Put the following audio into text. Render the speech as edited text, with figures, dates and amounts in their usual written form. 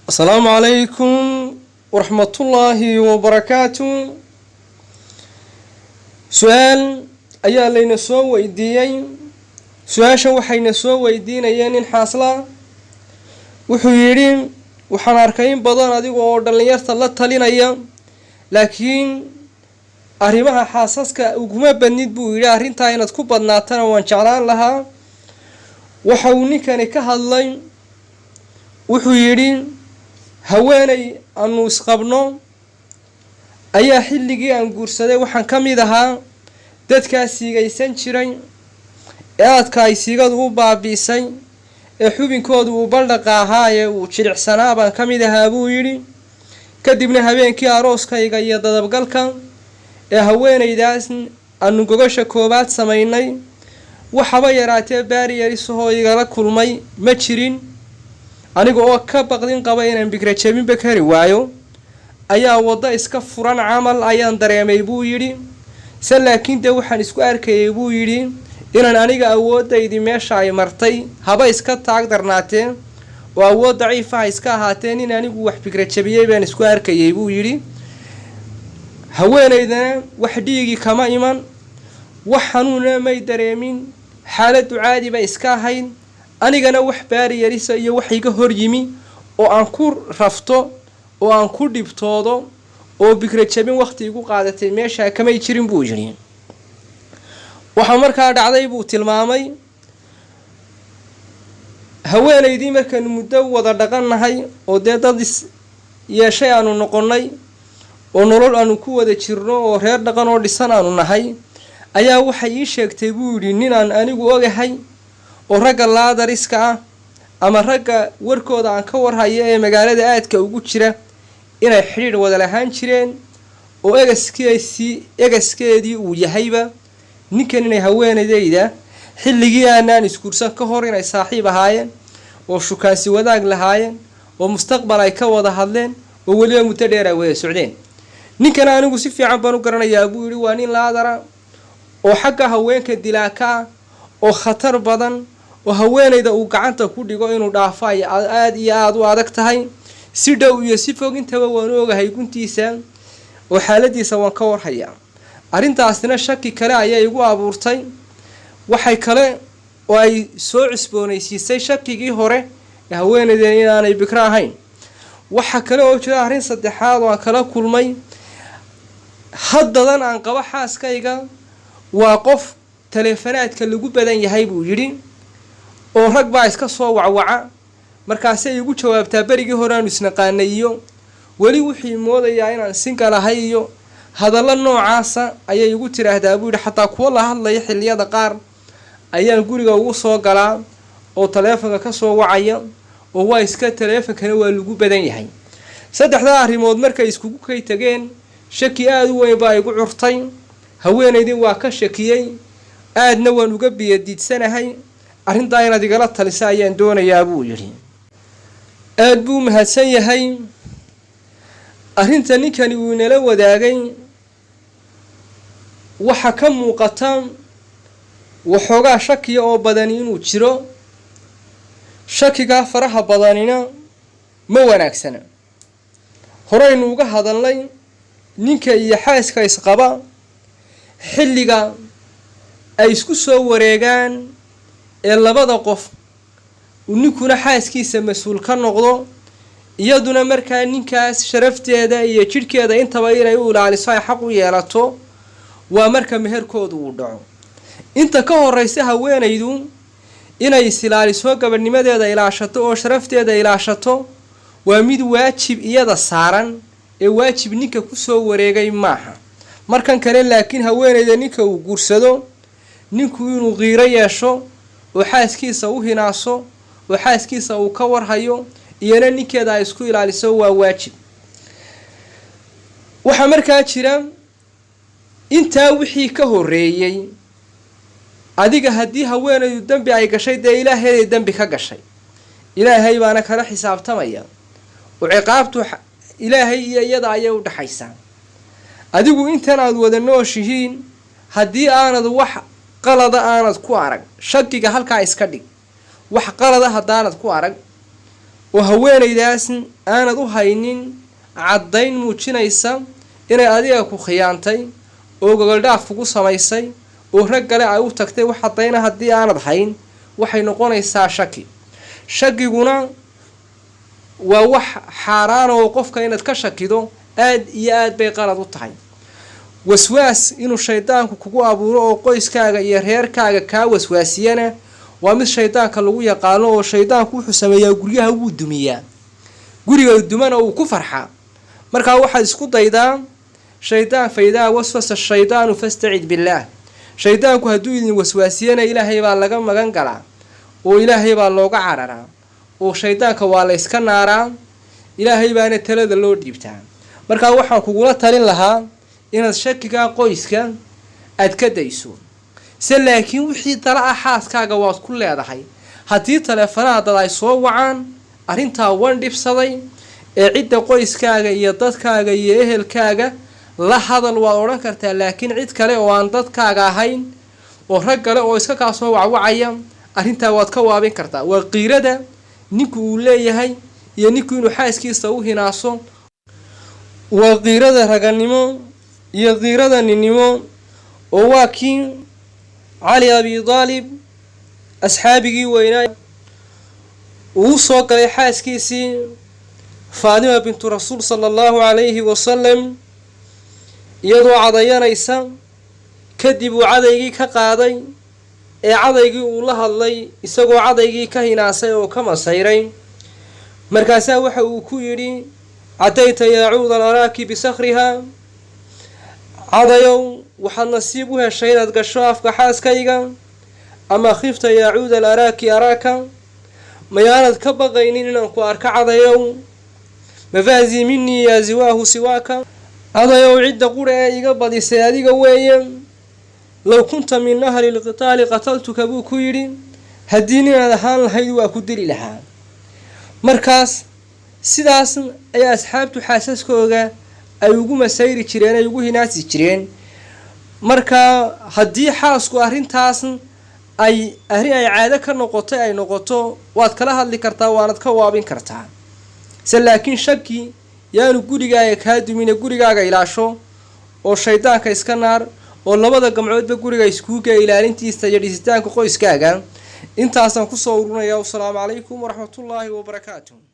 السلام عليكم ورحمة الله وبركاته. سؤال أيها لينا سو ويديين سؤال شو حين سو ويدين أيان حاصلة وحيرين وحناركين بدن هذه وردلني يرتلت لنا أيام لكن أريمها حاسسك وجمع بنيت بويرة أرين تاينة كوب ناتنا وانشعران لها وحاولني كان كهالله وحيرين haweenay aanu isqabno ayaa xilligii aan guursaday waxaan kamid ahaa dadka siigaysan jiray ee aadka ay siigadu u baabiisay ee xubinkoodu uu baldhaqaahay uu jilicsanaa baan kamid ahaa buu yiri kadibna habeenkii arooskayga iyo dadabgalka ee haweenaydaas aanu gogasha koobaad sameynay waxaba yaraatee baariyerisoo igala kulmay ma jirin aniga oo ka baqdin qaba inaan bikra jabin bakari waayo ayaa wada iska furan camal ayaan dareemay buu yiri laakiin de waxaan isku arkayay buu yiri inaan aniga awoodaydi meesha ay martay haba iska taag darnaatee oo awood daciif ah iska ahaateen in anigu wax bikra jabiyay baan isku arkayay buu yiri haweenaydana wax dhiigi kama iman wax xanuuna may dareemin xaalad caadi ba iska ahayn anigana wax baariyarisa iyo wax iga hor yimi oo aan ku rafto oo aan ku dhibtoodo oo bikra jabin waqti igu qaadatay meesha kama jirin buu yiri waxa markaa dhacday buu tilmaamay haweenaydii markaan muddo wada dhaqanahay oo dad yeeshay aanu noqonay oo nolol aanu ku wada jirno oo reer dhaqan oo dhisan aanu nahay ayaa waxay ii sheegtay buu yiri nin aan anigu ogahay oo ragga laadariska ah ama ragga warkooda aan ka warhayo ee magaalada aadka ugu jira inay xiriir wada lahaan jireen oo egaskeedii uu yahayba ninkan inay haweenaydayda xilligii aanaan iskursan ka hor inay saaxiib ahaayeen oo shukaansi wadaag lahaayeen oo mustaqbal ay ka wada hadleen oo waliba muddo dheer ay wada socdeen ninkan anigu si fiican baan u garanayaa buu yiri waa nin laadara oo xagga haweenka dilaaka oo khatar badan oo haweenayda uu gacanta ku dhigo inuu dhaafo ay aad iyo aad u adag tahay si dhow iyo si fog intaba waan ogahay guntiisa oo xaaladiisa waan ka warhayaa arintaasina shaki kale ayay igu abuurtay waxay kale oo ay soo cusboonaysiisay shakigii hore ee haweenayda inaanay bikra ahayn waxa kale oo jira arin saddexaad oo aan kala kulmay haddadan aan qaba xaaskayga waa qof teleefanaadka lagu badan yahay buu yiri oo rag baa iska soo wacwaca markaas ay ugu jawaabtaa barigii hore aanu isnaqaanay iyo wali wixii moodayaa inaan single ahay iyo hadalla noocaasa ayay ugu tiraahdaa buu yiri xataa kuwa la hadlaya xilliyada qaar ayaan guriga ugu soo galaa oo teleefanka ka soo wacaya oo waa iska teleefankana waa lagu badan yahay saddexda arrimood markay iskugu kay tageen shaki aad u weyn baa igu curtay haweenaydii waa ka shakiyay aadna waan uga biyadiidsanahay arrinta inaad igala talisa ayaan doonayaa buu yiri aad buu mahadsan yahay arrinta ninkani uu nala wadaagay waxa ka muuqata waxoogaa shakiya oo badan inuu jiro shakiga faraha badanina ma wanaagsana horeynu uga hadalnay ninka iyo xaaska isqaba xilliga ay isku soo wareegaan ee labada qof ninkuna xaaskiisa mas'uul ka noqdo iyaduna markaa ninkaas sharafteeda iyo jidhkeeda intaba inay u ilaaliso ay xaq u yeelato waa marka meherkoodu uu dhaco inta ka horeysa haweenaydu inay isilaaliso gabadhnimadeeda ilaashato oo sharafteeda ilaashato waa mid waajib iyada saaran ee waajib ninka ku soo wareegay maaha markan kale laakiin haweenayda ninka uu guursado ninku inuu qiiro yeesho oo xaaskiisa u hinaaso oo xaaskiisa uu ka warhayo iyana ninkeeda ay isku ilaaliso waa waajib waxa markaa jira inta wixii ka horeeyay adiga hadii haweenaydu dambi ay gashay de ilaahay dambi ka gashay ilaahay baana kala xisaabtamaya oo ciqaabtu ilaahay iyo iyada ayay u dhaxaysaa adigu intan aad wada nooshihiin hadii aanad wax qalada aanad ku arag shakiga halka iska dhig wax qalada hadaanad ku arag oo haweenaydaas aanad u haynin caddayn muujinaysa inay adiga ku khiyaantay oo gogol dhaaf kugu samaysay oo rag kale ay u tagtay wax caddayna haddii aanad hayn waxay noqonaysaa shaki. shakiguna waa wax xaaraan oo qofka inaad ka shakido aad iyo aad bay qalad u tahay. waswaas inuu shaydaanku kugu abuuro oo qoyskaaga iyo reerkaaga kaa waswaasiyana waa mid shaydaanka lagu yaqaano oo shaydaanku wuxuu sameeyaa guryaha wuu dumiyaa, guriga dumana uu ku farxaa. markaa waxaad isku daydaa shaydaan faydaa waswasa shaydaanu fastacid billaah. shaydaanku hadduu idin waswaasiyana ilaahay baa laga magan galaa oo ilaahay baa looga cararaa oo shaydaanka waa la iska naaraa, ilaahay baana talada loo dhiibtaa. markaa waxaan kugula talin lahaa inaad shakigaa qoyska aad ka dayso. se laakiin wixii tala ah xaaskaaga waad ku leedahay. haddii taleefanaha dad ay soo wacaan arrintaa wan dhibsaday ee cidda qoyskaaga iyo dadkaaga iyo ehelkaaga la hadal waad odhan kartaa. laakiin cid kale oo aan dadkaaga ahayn oo rag kale oo iska kaa soo wacwacaya arrintaa waad ka waabin kartaa. waa qiirada ninku uu leeyahay iyo ninku inuu xaaskiisa u hinaaso. waa qiirada raganimo iyo qiirada ninnimo oo waa kii cali abi daalib asxaabigii weynaa uu soo galay xaaskiisii faadima bintu rasuul sala allahu calayhi wasalam iyadoo cadayanaysa. kadib uu cadaygii ka qaaday ee cadaygii uu la hadlay isagoo cadaygii ka hinaasay oo ka masayray. markaasaa waxa uu ku yidhi cadayta yaacuud alaraaki bisakhriha, cadayow waxaad nasiib u heshay inaad gasho afka xaaskayga, ama khifta yaacuud alaraaki araaka, mayaanad ka baqaynin inaan ku arka cadayow, mafaazii minii yaa siwaahu siwaaka, cadayow cidda qura ee iga badisay adiga weeye, low kunta min ahli lqitaali qataltuka buu ku yidhi, haddii ninaad ahaan lahayd waa ku dili lahaa. markaas sidaas ayaa asxaabtu xaasaskooga ay ugu masayri jireen, ay ugu hinaasi jireen. markaa haddii xaasku arrintaas ay arrin ay caado ka noqotay ay noqoto waad kala hadli kartaa, waanad ka waabin kartaa. se laakiin shaki yaanu gurigaaga kaa dumine gurigaaga ilaasho oo shaydaanka iska naar oo labada gamcoodba guriga iskuuga ilaalintiisa iyo dhisitaanka qoyskaaga. intaasaan kusoo ururinayaa. wasalaamu calaykum waraxmatullaahi wabarakaatuh.